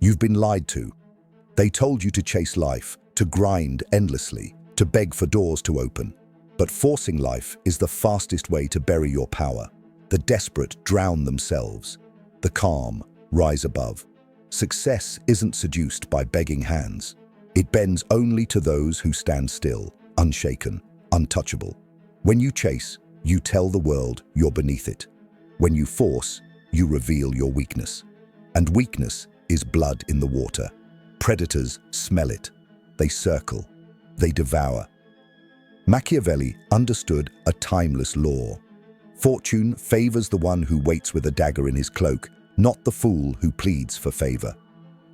You've been lied to. They told you to chase life, to grind endlessly, to beg for doors to open. But forcing life is the fastest way to bury your power. The desperate drown themselves. The calm rise above. Success isn't seduced by begging hands. It bends only to those who stand still, unshaken, untouchable. When you chase, you tell the world you're beneath it. When you force, you reveal your weakness. And weakness is blood in the water. Predators smell it. They circle. They devour. Machiavelli understood a timeless law. Fortune favors the one who waits with a dagger in his cloak, not the fool who pleads for favor.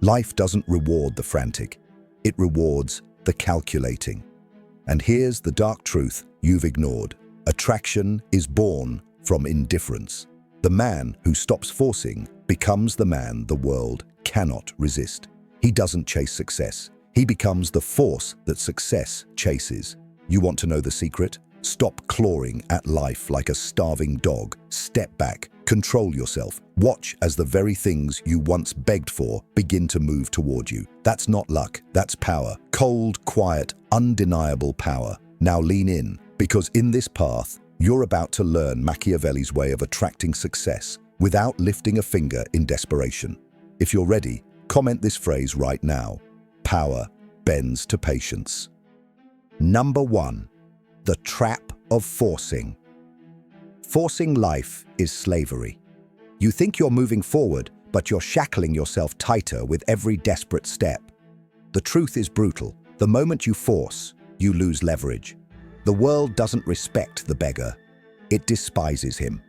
Life doesn't reward the frantic. It rewards the calculating. And here's the dark truth you've ignored. Attraction is born from indifference. The man who stops forcing becomes the man the world cannot resist. He doesn't chase success. He becomes the force that success chases. You want to know the secret? Stop clawing at life like a starving dog. Step back. Control yourself. Watch as the very things you once begged for begin to move toward you. That's not luck. That's power. Cold, quiet, undeniable power. Now lean in, because in this path, you're about to learn Machiavelli's way of attracting success without lifting a finger in desperation. If you're ready, comment this phrase right now. Power bends to patience. Number 1. The trap of forcing. Forcing life is slavery. You think you're moving forward, but you're shackling yourself tighter with every desperate step. The truth is brutal. The moment you force, you lose leverage. The world doesn't respect the beggar. It despises him.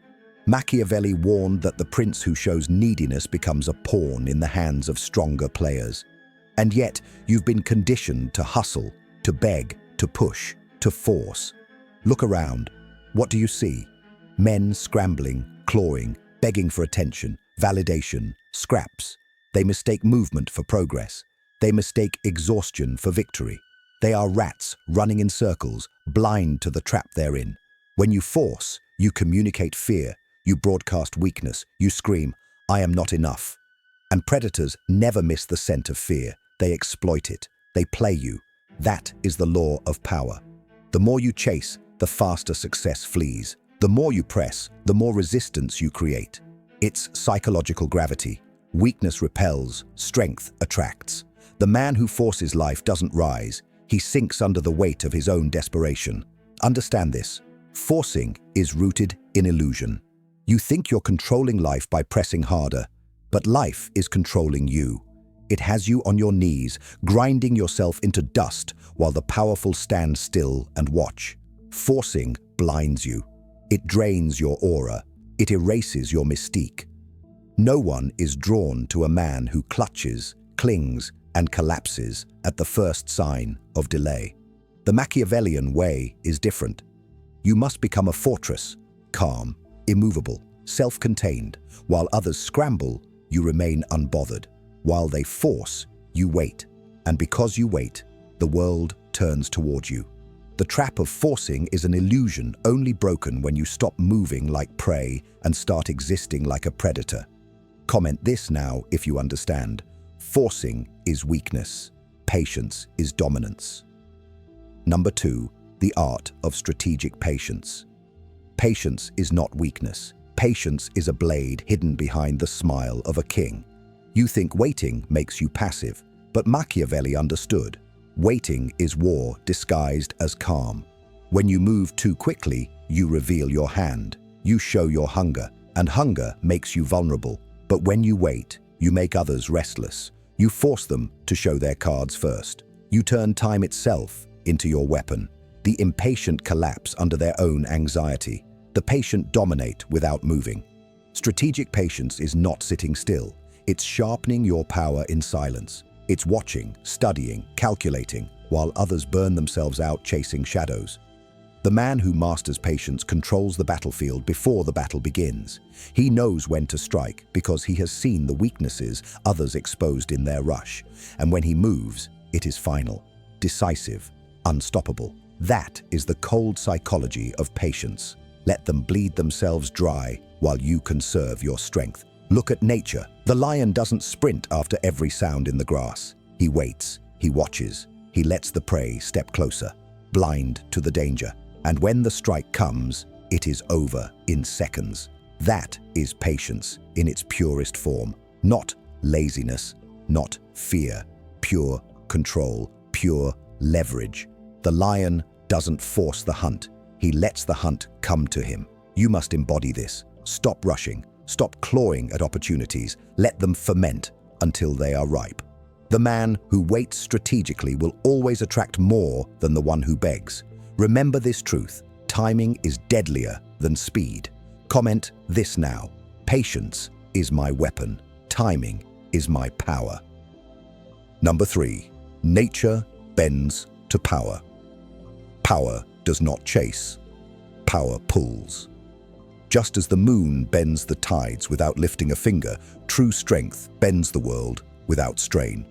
Machiavelli warned that the prince who shows neediness becomes a pawn in the hands of stronger players. And yet, you've been conditioned to hustle, to beg, to push, to force. Look around. What do you see? Men scrambling, clawing, begging for attention, validation, scraps. They mistake movement for progress. They mistake exhaustion for victory. They are rats running in circles, blind to the trap they're in. When you force, you communicate fear. You broadcast weakness. You scream, "I am not enough." And predators never miss the scent of fear. They exploit it. They play you. That is the law of power. The more you chase, the faster success flees. The more you press, the more resistance you create. It's psychological gravity. Weakness repels, strength attracts. The man who forces life doesn't rise. He sinks under the weight of his own desperation. Understand this. Forcing is rooted in illusion. You think you're controlling life by pressing harder, but life is controlling you. It has you on your knees, grinding yourself into dust while the powerful stand still and watch. Forcing blinds you. It drains your aura. It erases your mystique. No one is drawn to a man who clutches, clings, and collapses at the first sign of delay. The Machiavellian way is different. You must become a fortress, calm, immovable, self-contained. While others scramble, you remain unbothered. While they force, you wait. And because you wait, the world turns toward you. The trap of forcing is an illusion only broken when you stop moving like prey and start existing like a predator. Comment this now if you understand. Forcing is weakness. Patience is dominance. Number 2, the art of strategic patience. Patience is not weakness. Patience is a blade hidden behind the smile of a king. You think waiting makes you passive, but Machiavelli understood. Waiting is war disguised as calm. When you move too quickly, you reveal your hand. You show your hunger, and hunger makes you vulnerable. But when you wait, you make others restless. You force them to show their cards first. You turn time itself into your weapon. The impatient collapse under their own anxiety. The patient dominate without moving. Strategic patience is not sitting still. It's sharpening your power in silence. It's watching, studying, calculating, while others burn themselves out chasing shadows. The man who masters patience controls the battlefield before the battle begins. He knows when to strike because he has seen the weaknesses others exposed in their rush. And when he moves, it is final, decisive, unstoppable. That is the cold psychology of patience. Let them bleed themselves dry while you conserve your strength. Look at nature. The lion doesn't sprint after every sound in the grass. He waits, he watches, he lets the prey step closer, blind to the danger. And when the strike comes, it is over in seconds. That is patience in its purest form. Not laziness, not fear, pure control, pure leverage. The lion doesn't force the hunt. He lets the hunt come to him. You must embody this. Stop rushing. Stop clawing at opportunities. Let them ferment until they are ripe. The man who waits strategically will always attract more than the one who begs. Remember this truth. Timing is deadlier than speed. Comment this now. Patience is my weapon. Timing is my power. Number 3. Nature bends to power. Power does not chase. Power pulls. Just as the moon bends the tides without lifting a finger, true strength bends the world without strain.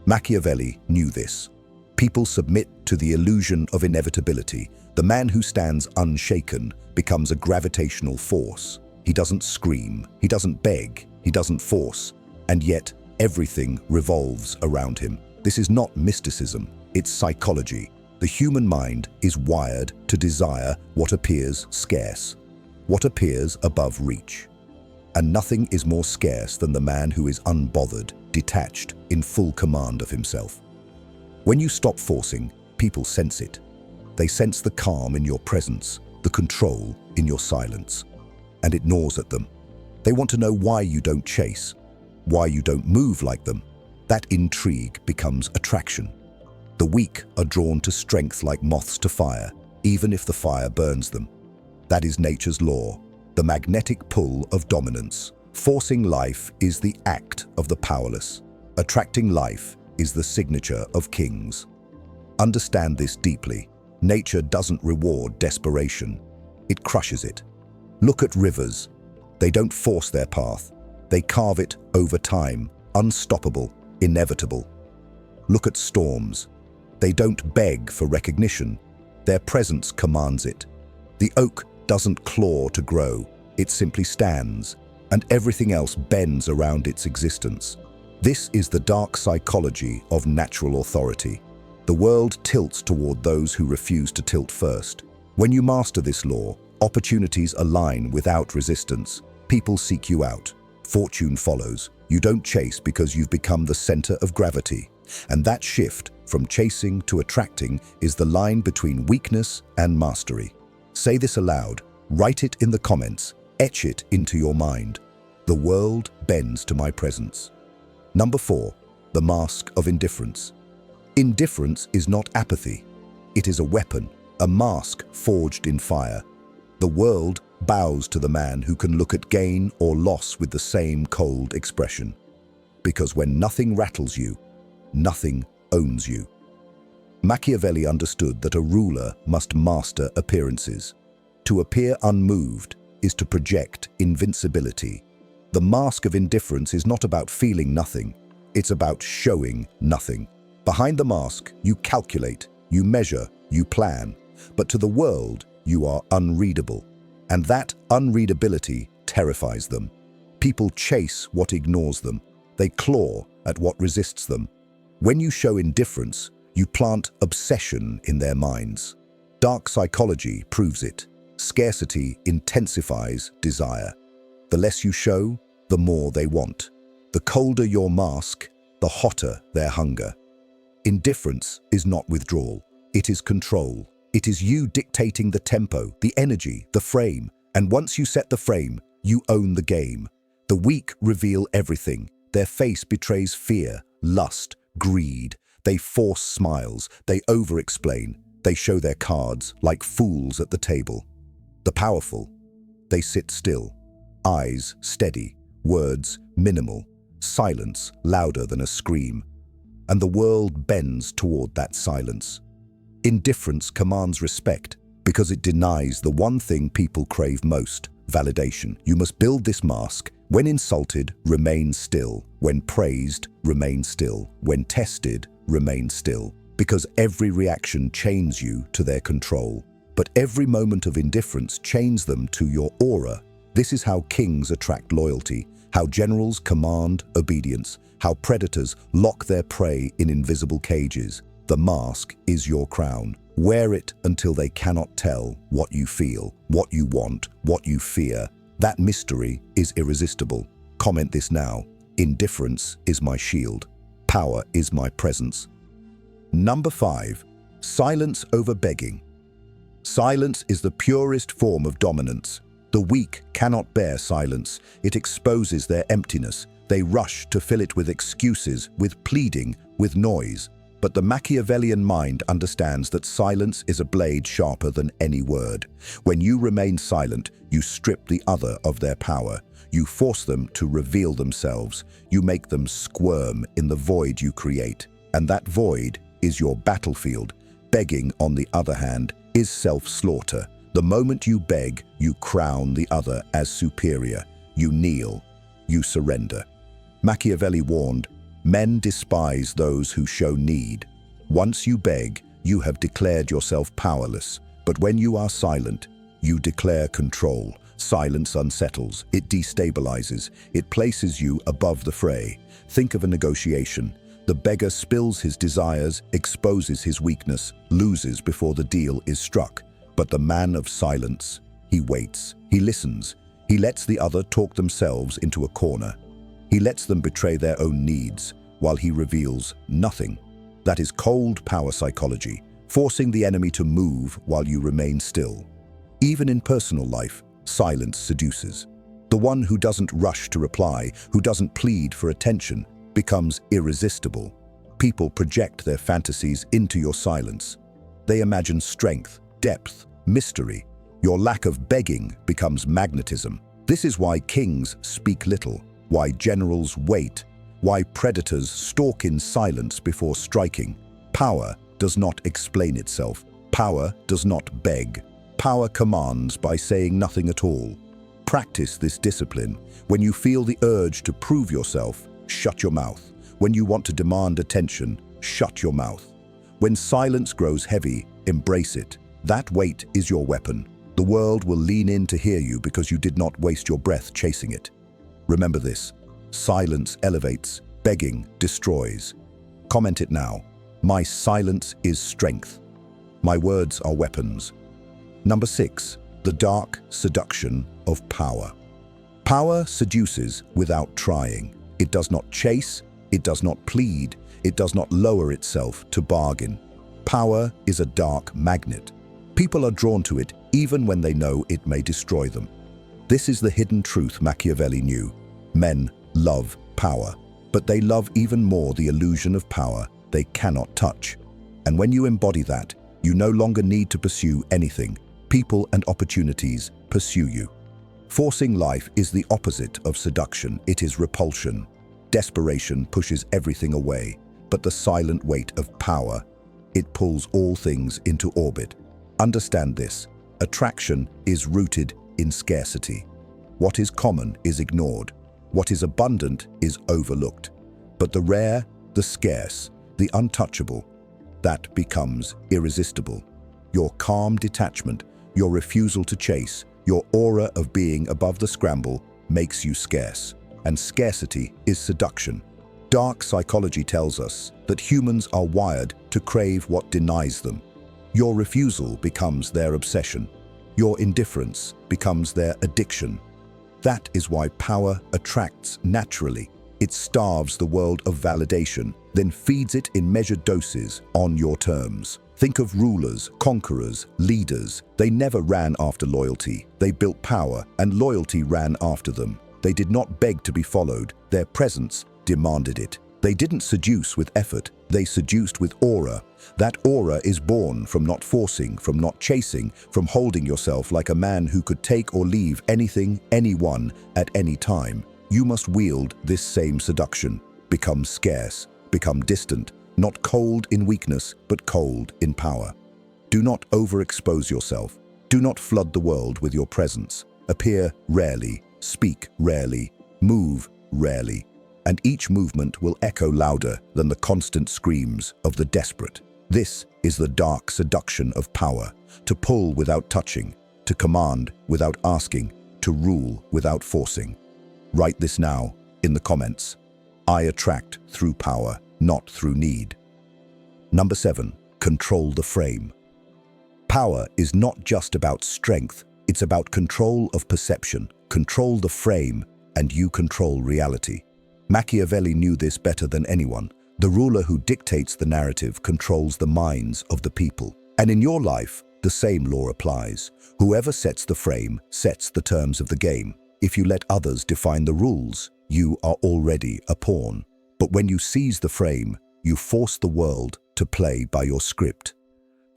Machiavelli knew this. People submit to the illusion of inevitability. The man who stands unshaken becomes a gravitational force. He doesn't scream, he doesn't beg, he doesn't force, and yet everything revolves around him. This is not mysticism, it's psychology. The human mind is wired to desire what appears scarce, what appears above reach. And nothing is more scarce than the man who is unbothered, detached, in full command of himself. When you stop forcing, people sense it. They sense the calm in your presence, the control in your silence, and it gnaws at them. They want to know why you don't chase, why you don't move like them. That intrigue becomes attraction. The weak are drawn to strength like moths to fire, even if the fire burns them. That is nature's law, the magnetic pull of dominance. Forcing life is the act of the powerless. Attracting life is the signature of kings. Understand this deeply. Nature doesn't reward desperation. It crushes it. Look at rivers. They don't force their path. They carve it over time, unstoppable, inevitable. Look at storms. They don't beg for recognition. Their presence commands it. The oak doesn't claw to grow. It simply stands, and everything else bends around its existence. This is the dark psychology of natural authority. The world tilts toward those who refuse to tilt first. When you master this law, opportunities align without resistance. People seek you out. Fortune follows. You don't chase because you've become the center of gravity. And that shift from chasing to attracting is the line between weakness and mastery. Say this aloud. Write it in the comments. Etch it into your mind. The world bends to my presence. Number 4. The mask of indifference. Indifference is not apathy. It is a weapon, a mask forged in fire. The world bows to the man who can look at gain or loss with the same cold expression. Because when nothing rattles you, nothing owns you. Machiavelli understood that a ruler must master appearances. To appear unmoved is to project invincibility. The mask of indifference is not about feeling nothing. It's about showing nothing. Behind the mask, you calculate, you measure, you plan. But to the world, you are unreadable. And that unreadability terrifies them. People chase what ignores them. They claw at what resists them. When you show indifference, you plant obsession in their minds. Dark psychology proves it. Scarcity intensifies desire. The less you show, the more they want. The colder your mask, the hotter their hunger. Indifference is not withdrawal. It is control. It is you dictating the tempo, the energy, the frame. And once you set the frame, you own the game. The weak reveal everything. Their face betrays fear, lust, greed. They force smiles. They over-explain. They show their cards like fools at the table. The powerful, they sit still. Eyes steady, words minimal, silence louder than a scream. And the world bends toward that silence. Indifference commands respect because it denies the one thing people crave most, validation. You must build this mask. When insulted, remain still. When praised, remain still. When tested, remain still. Because every reaction chains you to their control. But every moment of indifference chains them to your aura. This is how kings attract loyalty. how generals command obedience, how predators lock their prey in invisible cages. The mask is your crown. Wear it until they cannot tell what you feel, what you want, what you fear. That mystery is irresistible. Comment this now. Indifference is my shield. Power is my presence. Number 5. Silence over begging. Silence is the purest form of dominance. The weak cannot bear silence. It exposes their emptiness. They rush to fill it with excuses, with pleading, with noise. But the Machiavellian mind understands that silence is a blade sharper than any word. When you remain silent, you strip the other of their power. You force them to reveal themselves. You make them squirm in the void you create. And that void is your battlefield. Begging, on the other hand, is self-slaughter. The moment you beg, you crown the other as superior. You kneel. You surrender. Machiavelli warned, "Men despise those who show need." Once you beg, you have declared yourself powerless. But when you are silent, you declare control. Silence unsettles, it destabilizes, it places you above the fray. Think of a negotiation. The beggar spills his desires, exposes his weakness, loses before the deal is struck. But the man of silence, he waits, he listens, he lets the other talk themselves into a corner. He lets them betray their own needs, while he reveals nothing. That is cold power psychology, forcing the enemy to move while you remain still. Even in personal life, silence seduces. The one who doesn't rush to reply, who doesn't plead for attention, becomes irresistible. People project their fantasies into your silence. They imagine strength, depth, mystery. Your lack of begging becomes magnetism. This is why kings speak little, why generals wait, why predators stalk in silence before striking. Power does not explain itself. Power does not beg. Power commands by saying nothing at all. Practice this discipline. When you feel the urge to prove yourself, shut your mouth. When you want to demand attention, shut your mouth. When silence grows heavy, embrace it. That weight is your weapon. The world will lean in to hear you because you did not waste your breath chasing it. Remember this. Silence elevates, begging destroys. Comment it now. My silence is strength. My words are weapons. Number 6. The dark seduction of power. Power seduces without trying. It does not chase, it does not plead, it does not lower itself to bargain. Power is a dark magnet. People are drawn to it even when they know it may destroy them. This is the hidden truth Machiavelli knew. Men love power, but they love even more the illusion of power they cannot touch. And when you embody that, you no longer need to pursue anything. People and opportunities pursue you. Forcing life is the opposite of seduction. It is repulsion. Desperation pushes everything away, but the silent weight of power, it pulls all things into orbit. Understand this. Attraction is rooted in scarcity. What is common is ignored. What is abundant is overlooked. But the rare, the scarce, the untouchable, that becomes irresistible. Your calm detachment, your refusal to chase, your aura of being above the scramble makes you scarce. And scarcity is seduction. Dark psychology tells us that humans are wired to crave what denies them. Your refusal becomes their obsession. Your indifference becomes their addiction. That is why power attracts naturally. It starves the world of validation, then feeds it in measured doses on your terms. Think of rulers, conquerors, leaders. They never ran after loyalty. They built power, and loyalty ran after them. They did not beg to be followed. Their presence demanded it. They didn't seduce with effort. They seduced with aura. That aura is born from not forcing, from not chasing, from holding yourself like a man who could take or leave anything, anyone, at any time. You must wield this same seduction. Become scarce, become distant, not cold in weakness, but cold in power. Do not overexpose yourself. Do not flood the world with your presence. Appear rarely, speak rarely, move rarely, and each movement will echo louder than the constant screams of the desperate. This is the dark seduction of power, to pull without touching, to command without asking, to rule without forcing. Write this now in the comments. I attract through power, not through need. Number 7, control the frame. Power is not just about strength, it's about control of perception. Control the frame, and you control reality. Machiavelli knew this better than anyone. The ruler who dictates the narrative controls the minds of the people. And in your life, the same law applies. Whoever sets the frame sets the terms of the game. If you let others define the rules, you are already a pawn. But when you seize the frame, you force the world to play by your script.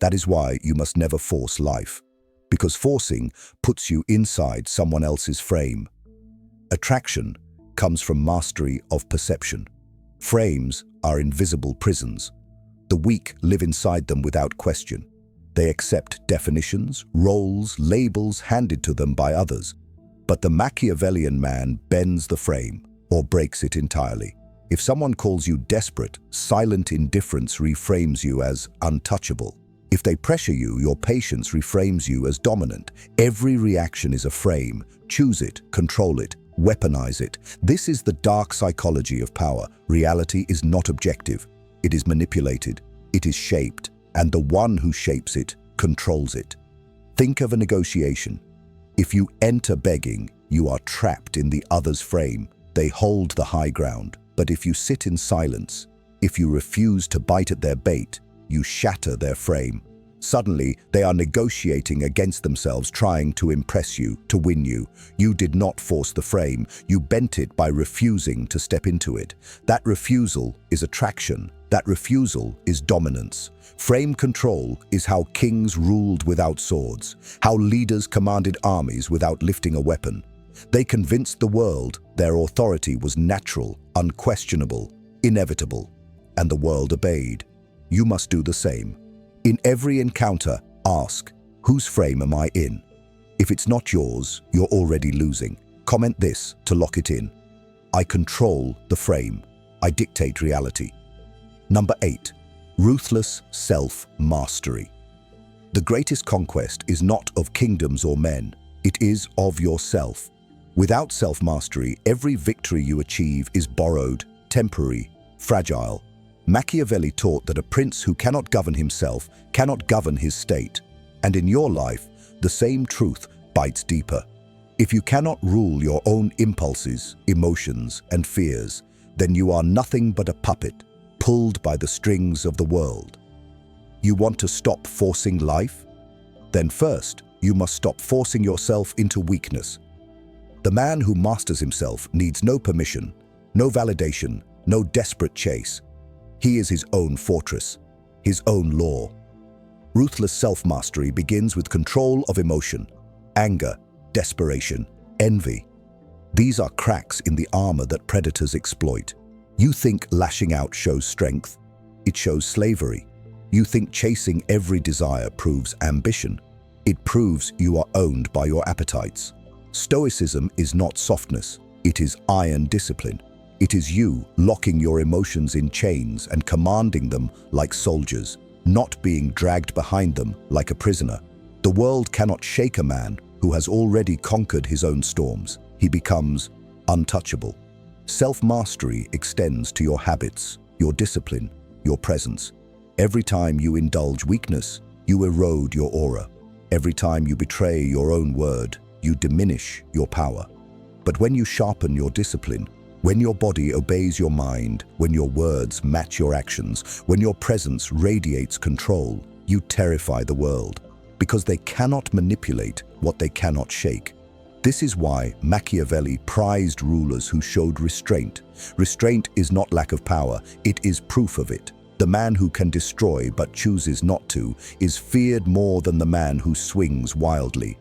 That is why you must never force life, because forcing puts you inside someone else's frame. Attraction comes from mastery of perception. Frames are invisible prisons. The weak live inside them without question. They accept definitions, roles, labels handed to them by others. But the Machiavellian man bends the frame or breaks it entirely. If someone calls you desperate, silent indifference reframes you as untouchable. If they pressure you, your patience reframes you as dominant. Every reaction is a frame. Choose it, control it, weaponize it. This is the dark psychology of power. Reality is not objective. It is manipulated. It is shaped. And the one who shapes it controls it. Think of a negotiation. If you enter begging, you are trapped in the other's frame. They hold the high ground. But if you sit in silence, if you refuse to bite at their bait, you shatter their frame. Suddenly, they are negotiating against themselves, trying to impress you, to win you. You did not force the frame. You bent it by refusing to step into it. That refusal is attraction. That refusal is dominance. Frame control is how kings ruled without swords, how leaders commanded armies without lifting a weapon. They convinced the world their authority was natural, unquestionable, inevitable, and the world obeyed. You must do the same. In every encounter, ask, whose frame am I in? If it's not yours, you're already losing. Comment this to lock it in. I control the frame. I dictate reality. Number 8, ruthless self-mastery. The greatest conquest is not of kingdoms or men. It is of yourself. Without self-mastery, every victory you achieve is borrowed, temporary, fragile. Machiavelli taught that a prince who cannot govern himself cannot govern his state. And in your life, the same truth bites deeper. If you cannot rule your own impulses, emotions, and fears, then you are nothing but a puppet, pulled by the strings of the world. You want to stop forcing life? Then first, you must stop forcing yourself into weakness. The man who masters himself needs no permission, no validation, no desperate chase. He is his own fortress, his own law. Ruthless self-mastery begins with control of emotion, anger, desperation, envy. These are cracks in the armor that predators exploit. You think lashing out shows strength? It shows slavery. You think chasing every desire proves ambition? It proves you are owned by your appetites. Stoicism is not softness, it is iron discipline. It is you locking your emotions in chains and commanding them like soldiers, not being dragged behind them like a prisoner. The world cannot shake a man who has already conquered his own storms. He becomes untouchable. Self-mastery extends to your habits, your discipline, your presence. Every time you indulge weakness, you erode your aura. Every time you betray your own word, you diminish your power. But when you sharpen your discipline, when your body obeys your mind, when your words match your actions, when your presence radiates control, you terrify the world, because they cannot manipulate what they cannot shake. This is why Machiavelli prized rulers who showed restraint. Restraint is not lack of power, it is proof of it. The man who can destroy but chooses not to is feared more than the man who swings wildly.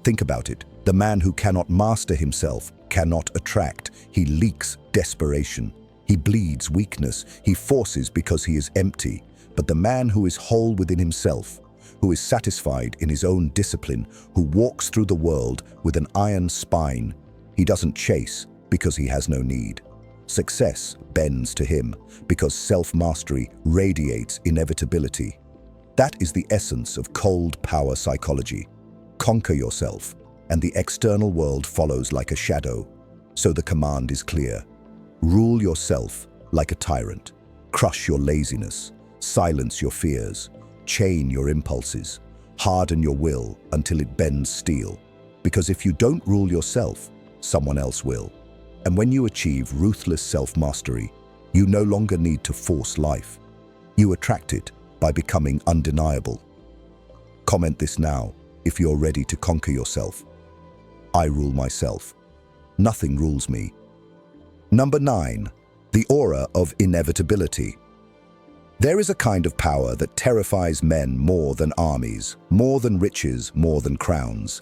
Think about it. The man who cannot master himself cannot attract. He leaks desperation. He bleeds weakness. He forces because he is empty. But the man who is whole within himself, who is satisfied in his own discipline, who walks through the world with an iron spine, he doesn't chase because he has no need. Success bends to him because self-mastery radiates inevitability. That is the essence of cold power psychology. Conquer yourself, and the external world follows like a shadow. So the command is clear. Rule yourself like a tyrant. Crush your laziness, silence your fears, chain your impulses, harden your will until it bends steel. Because if you don't rule yourself, someone else will. And when you achieve ruthless self-mastery, you no longer need to force life. You attract it by becoming undeniable. Comment this now if you're ready to conquer yourself. I rule myself. Nothing rules me. Number 9. The aura of inevitability. There is a kind of power that terrifies men more than armies, more than riches, more than crowns.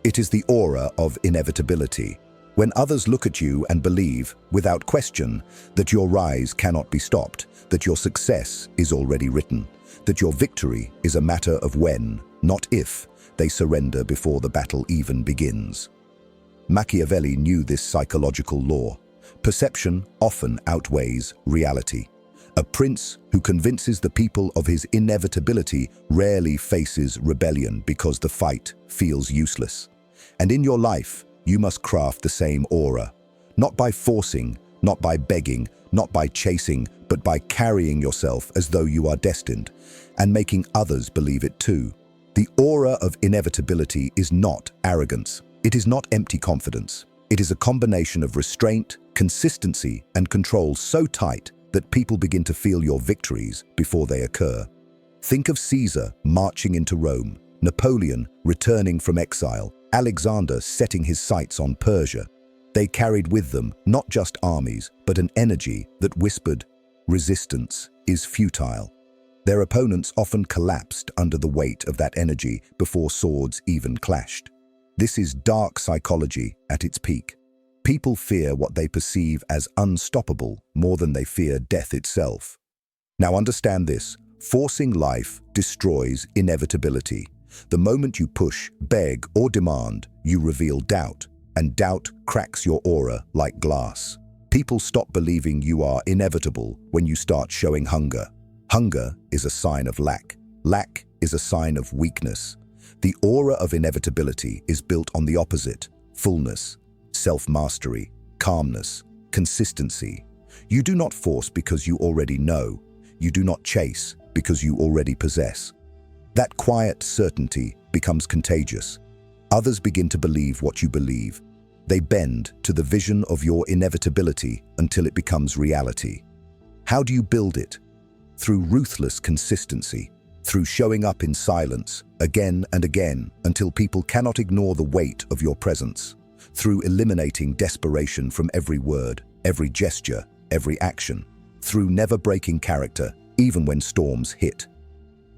It is the aura of inevitability. When others look at you and believe, without question, that your rise cannot be stopped, that your success is already written, that your victory is a matter of when, not if, they surrender before the battle even begins. Machiavelli knew this psychological law. Perception often outweighs reality. A prince who convinces the people of his inevitability rarely faces rebellion because the fight feels useless. And in your life, you must craft the same aura, not by forcing, not by begging, not by chasing, but by carrying yourself as though you are destined, and making others believe it too. The aura of inevitability is not arrogance. It is not empty confidence. It is a combination of restraint, consistency, and control so tight that people begin to feel your victories before they occur. Think of Caesar marching into Rome, Napoleon returning from exile, Alexander setting his sights on Persia. They carried with them not just armies, but an energy that whispered, "Resistance is futile." Their opponents often collapsed under the weight of that energy before swords even clashed. This is dark psychology at its peak. People fear what they perceive as unstoppable more than they fear death itself. Now understand this, forcing life destroys inevitability. The moment you push, beg, or demand, you reveal doubt, and doubt cracks your aura like glass. People stop believing you are inevitable when you start showing hunger. Hunger is a sign of lack. Lack is a sign of weakness. The aura of inevitability is built on the opposite: fullness, self-mastery, calmness, consistency. You do not force because you already know. You do not chase because you already possess. That quiet certainty becomes contagious. Others begin to believe what you believe. They bend to the vision of your inevitability until it becomes reality. How do you build it? Through ruthless consistency, through showing up in silence again and again until people cannot ignore the weight of your presence, through eliminating desperation from every word, every gesture, every action, through never breaking character even when storms hit.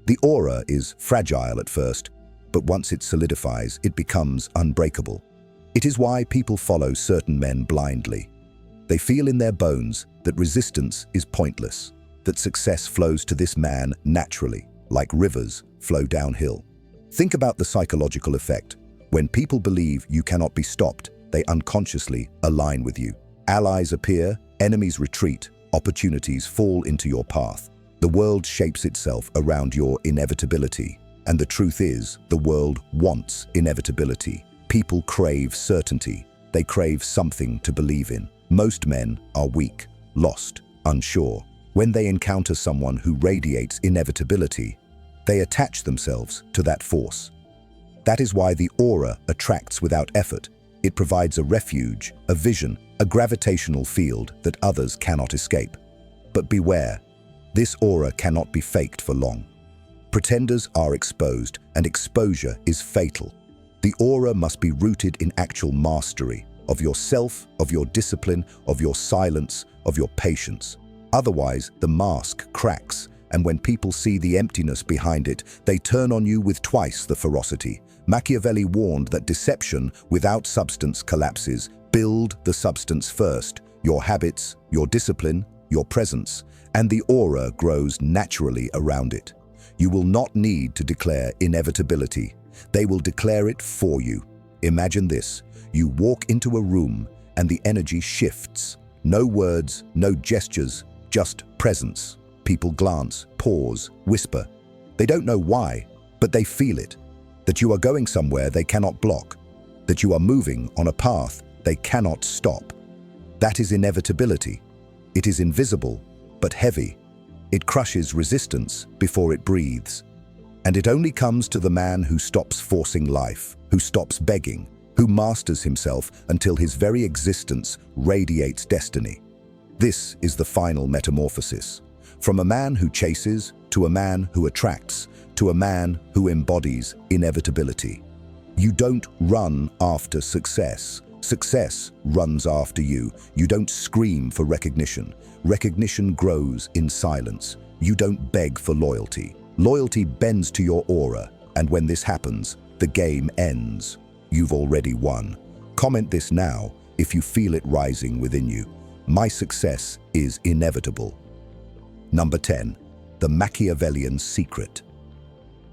The aura is fragile at first, but once it solidifies, it becomes unbreakable. It is why people follow certain men blindly. They feel in their bones that resistance is pointless, that success flows to this man naturally, like rivers flow downhill. Think about the psychological effect. When people believe you cannot be stopped, they unconsciously align with you. Allies appear, enemies retreat, opportunities fall into your path. The world shapes itself around your inevitability. And the truth is, the world wants inevitability. People crave certainty. They crave something to believe in. Most men are weak, lost, unsure. When they encounter someone who radiates inevitability, they attach themselves to that force. That is why the aura attracts without effort. It provides a refuge, a vision, a gravitational field that others cannot escape. But beware, this aura cannot be faked for long. Pretenders are exposed, and exposure is fatal. The aura must be rooted in actual mastery of yourself, of your discipline, of your silence, of your patience. Otherwise, the mask cracks, and when people see the emptiness behind it, they turn on you with twice the ferocity. Machiavelli warned that deception without substance collapses. Build the substance first, your habits, your discipline, your presence, and the aura grows naturally around it. You will not need to declare inevitability. They will declare it for you. Imagine this. You walk into a room and the energy shifts. No words, no gestures, just presence. People glance, pause, whisper. They don't know why, but they feel it. That you are going somewhere they cannot block. That you are moving on a path They cannot stop. That is inevitability. It is invisible, but heavy. It crushes resistance before it breathes. And it only comes to the man who stops forcing life, who stops begging, who masters himself until his very existence radiates destiny. This is the final metamorphosis. From a man who chases, to a man who attracts, to a man who embodies inevitability. You don't run after success. Success runs after you. You don't scream for recognition. Recognition grows in silence. You don't beg for loyalty. Loyalty bends to your aura, and when this happens, the game ends. You've already won. Comment this now if you feel it rising within you. My success is inevitable. Number 10. The Machiavellian secret.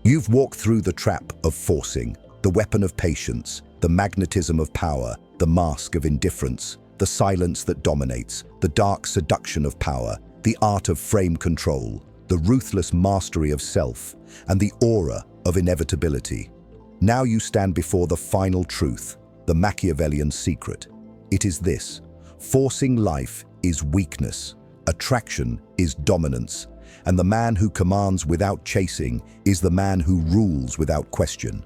You've walked through the trap of forcing, the weapon of patience, the magnetism of power, the mask of indifference, the silence that dominates, the dark seduction of power, the art of frame control, the ruthless mastery of self, and the aura of inevitability. Now you stand before the final truth, the Machiavellian secret. It is this: forcing life is weakness, attraction is dominance, and the man who commands without chasing is the man who rules without question.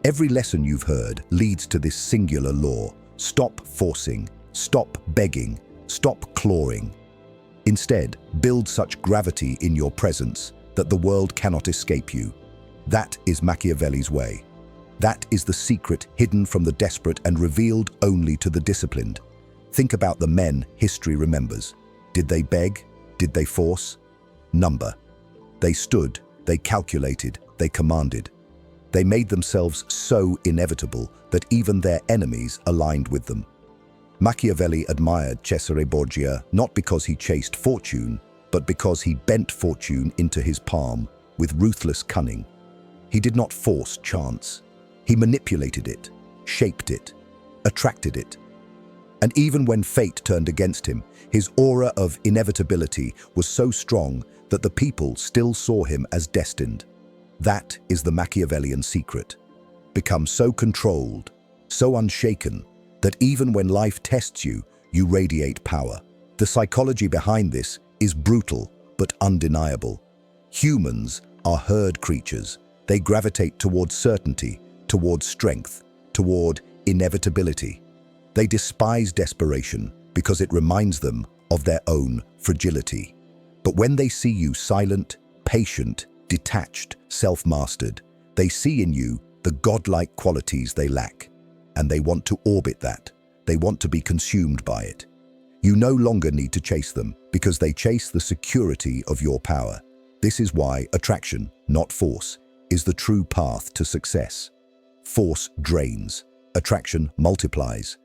Every lesson you've heard leads to this singular law: stop forcing, stop begging, stop clawing. Instead, build such gravity in your presence that the world cannot escape you. That is Machiavelli's way. That is the secret hidden from the desperate and revealed only to the disciplined. Think about the men history remembers. Did they beg? Did they force? Number. They stood, they calculated, they commanded. They made themselves so inevitable that even their enemies aligned with them. Machiavelli admired Cesare Borgia not because he chased fortune, but because he bent fortune into his palm with ruthless cunning. He did not force chance. He manipulated it, shaped it, attracted it. And even when fate turned against him, his aura of inevitability was so strong that the people still saw him as destined. That is the Machiavellian secret. Become so controlled, so unshaken, that even when life tests you, you radiate power. The psychology behind this is brutal but undeniable. Humans are herd creatures. They gravitate toward certainty, toward strength, toward inevitability. They despise desperation because it reminds them of their own fragility. But when they see you silent, patient, detached, self-mastered, they see in you the godlike qualities they lack, and they want to orbit that. They want to be consumed by it. You no longer need to chase them because they chase the security of your power. This is why attraction, not force, is the true path to success. Force drains, attraction multiplies.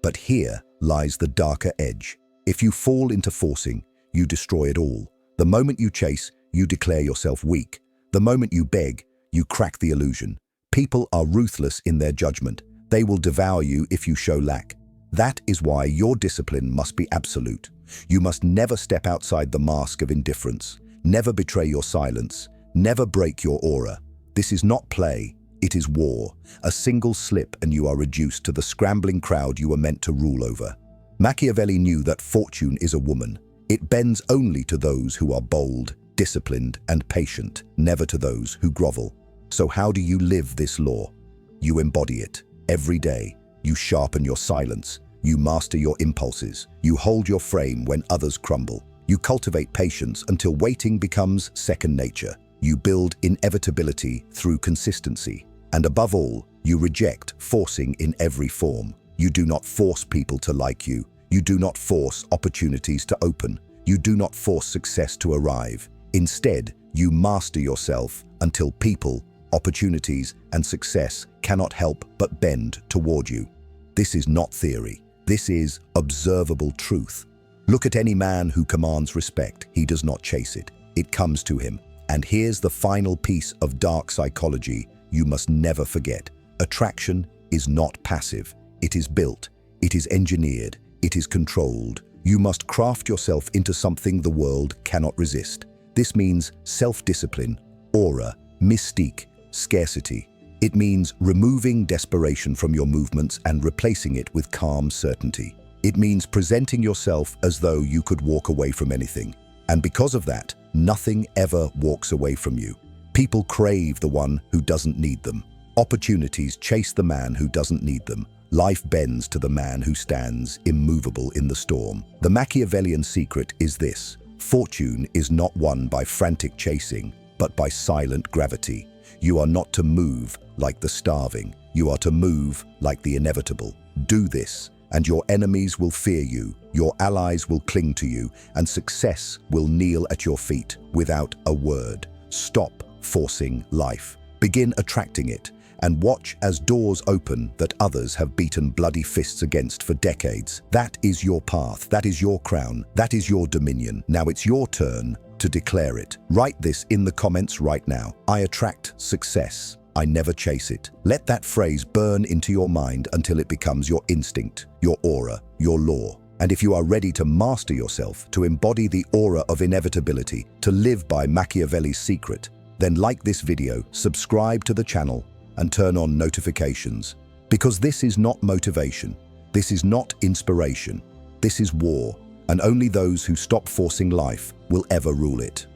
But here lies the darker edge. If you fall into forcing, you destroy it all. The moment you chase, you declare yourself weak. The moment you beg, you crack the illusion. People are ruthless in their judgment. They will devour you if you show lack. That is why your discipline must be absolute. You must never step outside the mask of indifference. Never betray your silence. Never break your aura. This is not play. It is war. A single slip and you are reduced to the scrambling crowd you were meant to rule over. Machiavelli knew that fortune is a woman. It bends only to those who are bold, disciplined, and patient, never to those who grovel. So how do you live this law? You embody it. Every day, you sharpen your silence. You master your impulses. You hold your frame when others crumble. You cultivate patience until waiting becomes second nature. You build inevitability through consistency. And above all, you reject forcing in every form. You do not force people to like you. You do not force opportunities to open. You do not force success to arrive. Instead, you master yourself until people, opportunities, and success cannot help but bend toward you. This is not theory. This is observable truth. Look at any man who commands respect. He does not chase it. It comes to him. And here's the final piece of dark psychology you must never forget. Attraction is not passive. It is built. It is engineered. It is controlled. You must craft yourself into something the world cannot resist. This means self-discipline, aura, mystique, scarcity. It means removing desperation from your movements and replacing it with calm certainty. It means presenting yourself as though you could walk away from anything. And because of that, nothing ever walks away from you. People crave the one who doesn't need them. Opportunities chase the man who doesn't need them. Life bends to the man who stands immovable in the storm. The Machiavellian secret is this: fortune is not won by frantic chasing, but by silent gravity. You are not to move like the starving. You are to move like the inevitable. Do this, and your enemies will fear you, your allies will cling to you, and success will kneel at your feet without a word. Stop forcing life. Begin attracting it, and watch as doors open that others have beaten bloody fists against for decades. That is your path, that is your crown, that is your dominion. Now it's your turn to declare it. Write this in the comments right now. I attract success. I never chase it. Let that phrase burn into your mind until it becomes your instinct, your aura, your law. And if you are ready to master yourself, to embody the aura of inevitability, to live by Machiavelli's secret, then like this video, subscribe to the channel, and turn on notifications. Because this is not motivation. This is not inspiration. This is war, and only those who stop forcing life will ever rule it.